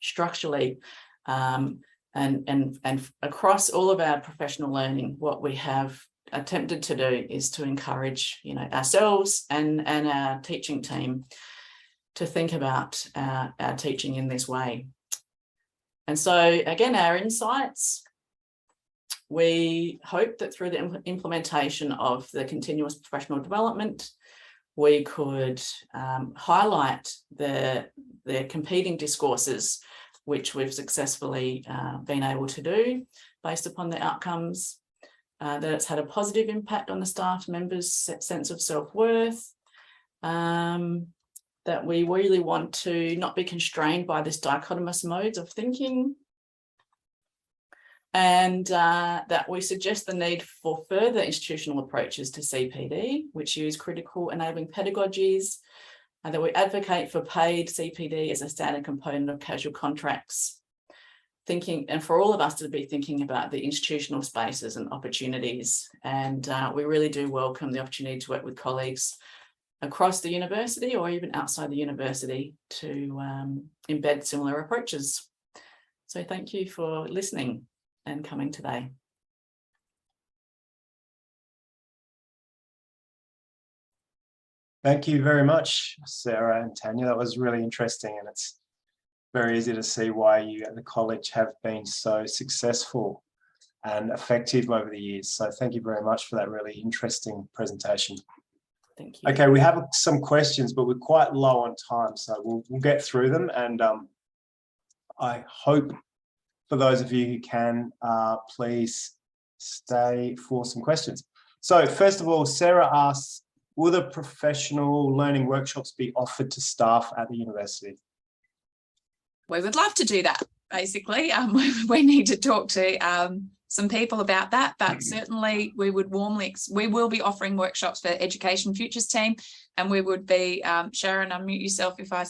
structurally and across all of our professional learning, what we have attempted to do is to encourage, ourselves and our teaching team to think about our teaching in this way. And so again, our insights, we hope that through the implementation of the continuous professional development, we could highlight the competing discourses which we've successfully been able to do based upon the outcomes, that it's had a positive impact on the staff members' sense of self-worth, that we really want to not be constrained by this dichotomous modes of thinking, and that we suggest the need for further institutional approaches to CPD, which use critical enabling pedagogies, and that we advocate for paid CPD as a standard component of casual contracts, and for all of us to be thinking about the institutional spaces and opportunities. And we really do welcome the opportunity to work with colleagues across the university or even outside the university to embed similar approaches. So thank you for listening and coming today. Thank you very much, Sarah and Tanya. That was really interesting, and it's very easy to see why you at the college have been so successful and effective over the years. So thank you very much for that really interesting presentation. Thank you. Okay, we have some questions, but we're quite low on time, so we'll get through them. And I hope for those of you who can, please stay for some questions. So first of all, Sarah asks, will the professional learning workshops be offered to staff at the university? We would love to do that, basically. We need to talk to some people about that, but certainly we will be offering workshops for Education Futures team, and we would be, Sharon, unmute yourself if I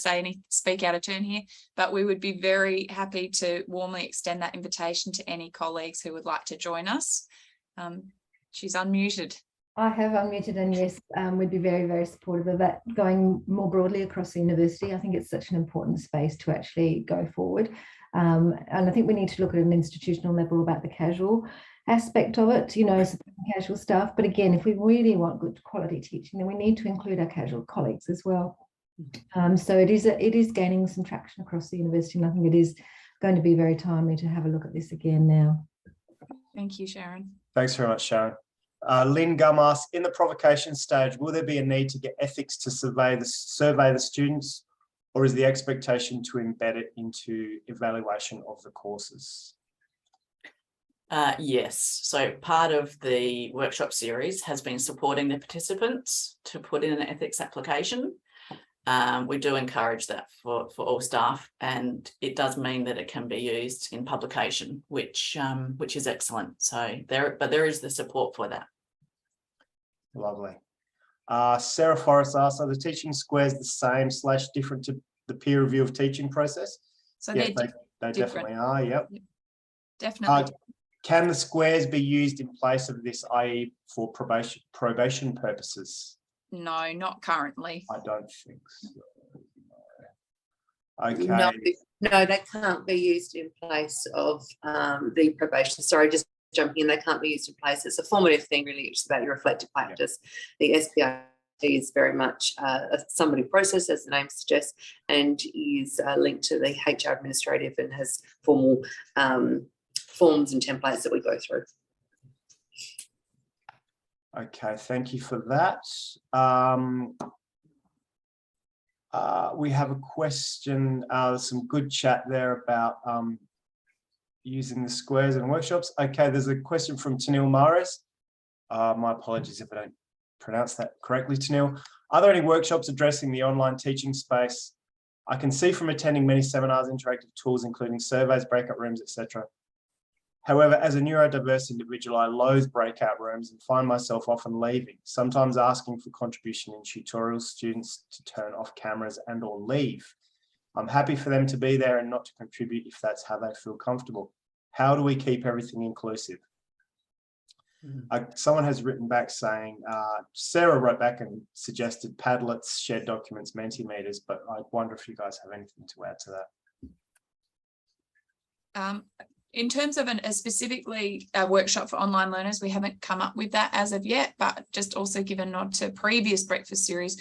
speak out of turn here, but we would be very happy to warmly extend that invitation to any colleagues who would like to join us. She's unmuted. I have unmuted, and yes, we'd be very, very supportive of that going more broadly across the university. I think it's such an important space to actually go forward. And I think we need to look at an institutional level about the casual aspect of it, casual staff. But again, if we really want good quality teaching, then we need to include our casual colleagues as well. So it is gaining some traction across the university, and I think it is going to be very timely to have a look at this again now. Thank you, Sharon. Thanks very much, Sharon. Lynn Gum asks, in the provocation stage, will there be a need to get ethics to survey the students, or is the expectation to embed it into evaluation of the courses? Yes, so part of the workshop series has been supporting the participants to put in an ethics application. We do encourage that for all staff, and it does mean that it can be used in publication, which is excellent. So there is the support for that. Lovely. Sarah Forrest asks, are the teaching squares the same / different to the peer review of teaching process? So Yeah, they different. definitely are. Yep. definitely. Can the squares be used in place of this, i.e. for probation purposes? No, not currently. I don't think so. Okay. No, they can't be used in place of the probation. Sorry, just jumping in. They can't be used in place. It's a formative thing, really. It's about your reflective practice. The SPI is very much a summary process, as the name suggests, and is linked to the HR administrative and has formal forms and templates that we go through. Okay, thank you for that. We have a question, some good chat there about using the squares and workshops. Okay, there's a question from Tanil Mares. My apologies if I don't pronounce that correctly, Tanil. Are there any workshops addressing the online teaching space? I can see from attending many seminars, interactive tools, including surveys, breakout rooms, etc. However, as a neurodiverse individual, I loathe breakout rooms and find myself often leaving, sometimes asking for contribution in tutorials, students to turn off cameras and or leave. I'm happy for them to be there and not to contribute if that's how they feel comfortable. How do we keep everything inclusive? Someone has written back saying, Sarah wrote back and suggested Padlets, shared documents, Mentimeters, but I wonder if you guys have anything to add to that. In terms of specifically a workshop for online learners, we haven't come up with that as of yet, but just also give a nod to previous breakfast series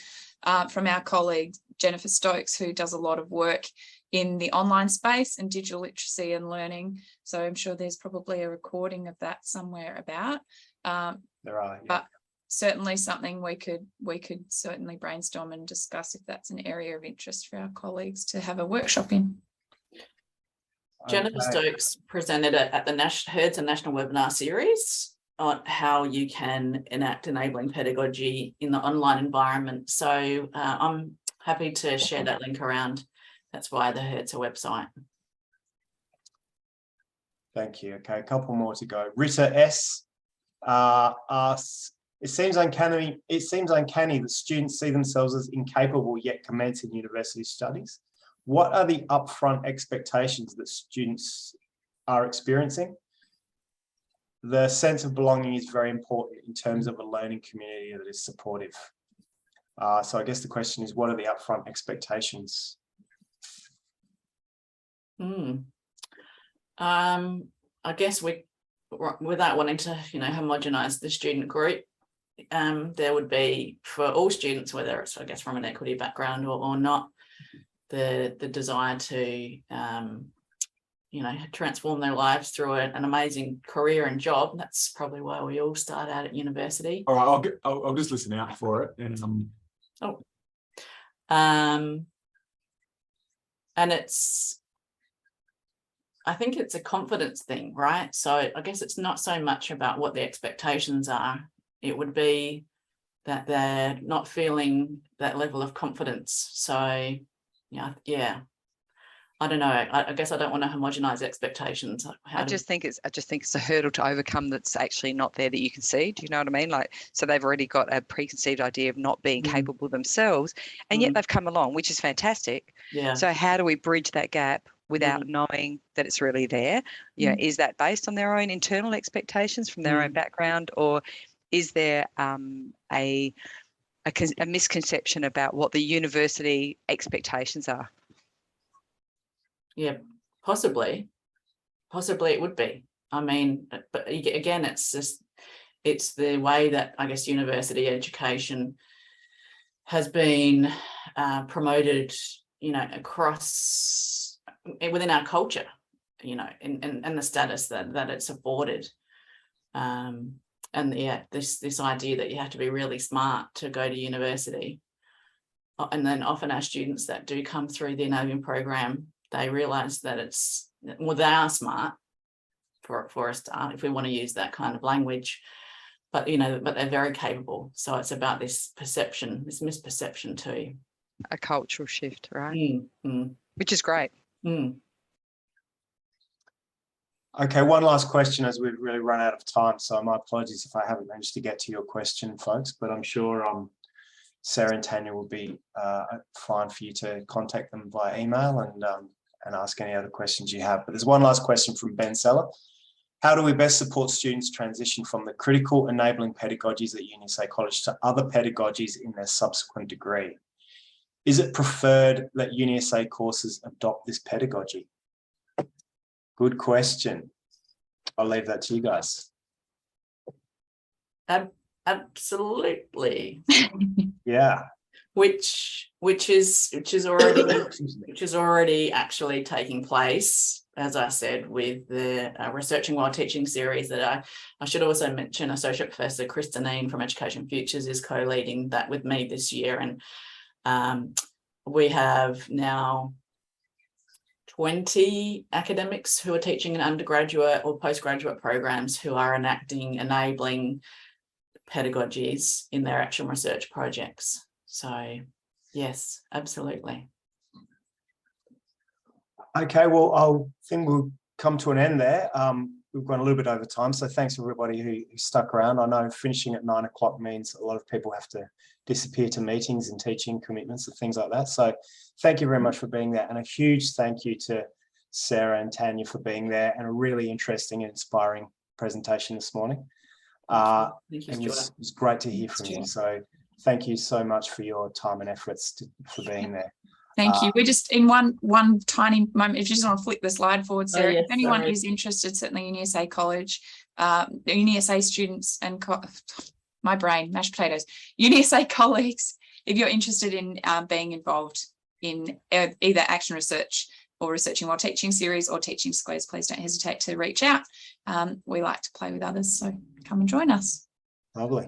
from our colleague Jennifer Stokes, who does a lot of work in the online space and digital literacy and learning. So I'm sure there's probably a recording of that somewhere about. There are, yeah. But certainly something we could certainly brainstorm and discuss if that's an area of interest for our colleagues to have a workshop in. Jennifer Stokes presented at the Herds and National Webinar Series on how you can enact enabling pedagogy in the online environment. So I'm happy to share that link around. That's via the Herds website. Thank you. Okay, a couple more to go. Rita S asks, it seems uncanny that students see themselves as incapable yet commencing university studies. What are the upfront expectations that students are experiencing? The sense of belonging is very important in terms of a learning community that is supportive. So I guess the question is, what are the upfront expectations? I guess without wanting to, homogenize the student group, there would be, for all students, whether it's, I guess, from an equity background or not, the desire to transform their lives through an amazing career and job. That's probably why we all start out at university. All right, I'll just listen out for it. And I think it's a confidence thing, right? So I guess it's not so much about what the expectations are. It would be that they're not feeling that level of confidence. So yeah. I don't know. I guess I don't want to homogenize expectations. I just think it's a hurdle to overcome that's actually not there that you can see. Do you know what I mean? So they've already got a preconceived idea of not being capable themselves, and yet they've come along, which is fantastic. Yeah. So how do we bridge that gap without knowing that it's really there? Is that based on their own internal expectations from their own background, or is there a misconception about what the university expectations are? Yeah, possibly it would be. I mean, but again, it's the way that I guess university education has been promoted, across within our culture, and the status that it's afforded. This idea that you have to be really smart to go to university. And then often our students that do come through the enabling program, they realise that they are smart for a start, if we want to use that kind of language, but they're very capable. So it's about this misperception too. A cultural shift, right? Which is great. Okay, one last question as we've really run out of time. So my apologies if I haven't managed to get to your question, folks, but I'm sure Sarah and Tanya will be fine for you to contact them via email and ask any other questions you have. But there's one last question from Ben Seller. How do we best support students transition from the critical enabling pedagogies at UniSA College to other pedagogies in their subsequent degree? Is it preferred that UniSA courses adopt this pedagogy? Good question. I'll leave that to you guys. Absolutely. Yeah. Which is already actually taking place, as I said, with the Researching While Teaching series that I should also mention Associate Professor Christinine from Education Futures is co-leading that with me this year. And we have now 20 academics who are teaching in undergraduate or postgraduate programs who are enabling pedagogies in their actual research projects. So yes, absolutely. Okay, well, I think we'll come to an end there. We've gone a little bit over time, so thanks everybody who stuck around. I know finishing at 9 o'clock means a lot of people have to disappear to meetings and teaching commitments and things like that. So thank you very much for being there, and a huge thank you to Sarah and Tanya for being there, and a really interesting and inspiring presentation this morning. Thank you, It Stuart. was great to hear from you. So thank you so much for your time and efforts for being there. Thank you. We're just in one tiny moment. If you just want to flip the slide forward, Sarah. yes, If anyone sorry. is interested, certainly UniSA College, UniSA students and my brain, mashed potatoes, UniSA colleagues, if you're interested in being involved in either Action Research or Researching While Teaching series or Teaching Squares, please don't hesitate to reach out. We like to play with others, so come and join us. Lovely.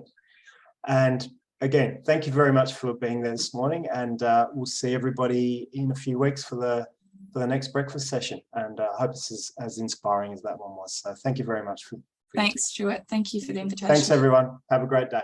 And again, thank you very much for being there this morning, and we'll see everybody in a few weeks for the next breakfast session, and I hope this is as inspiring as that one was. So thank you very much for Thanks, Stuart. Thank you for the invitation. Thanks everyone. Have a great day.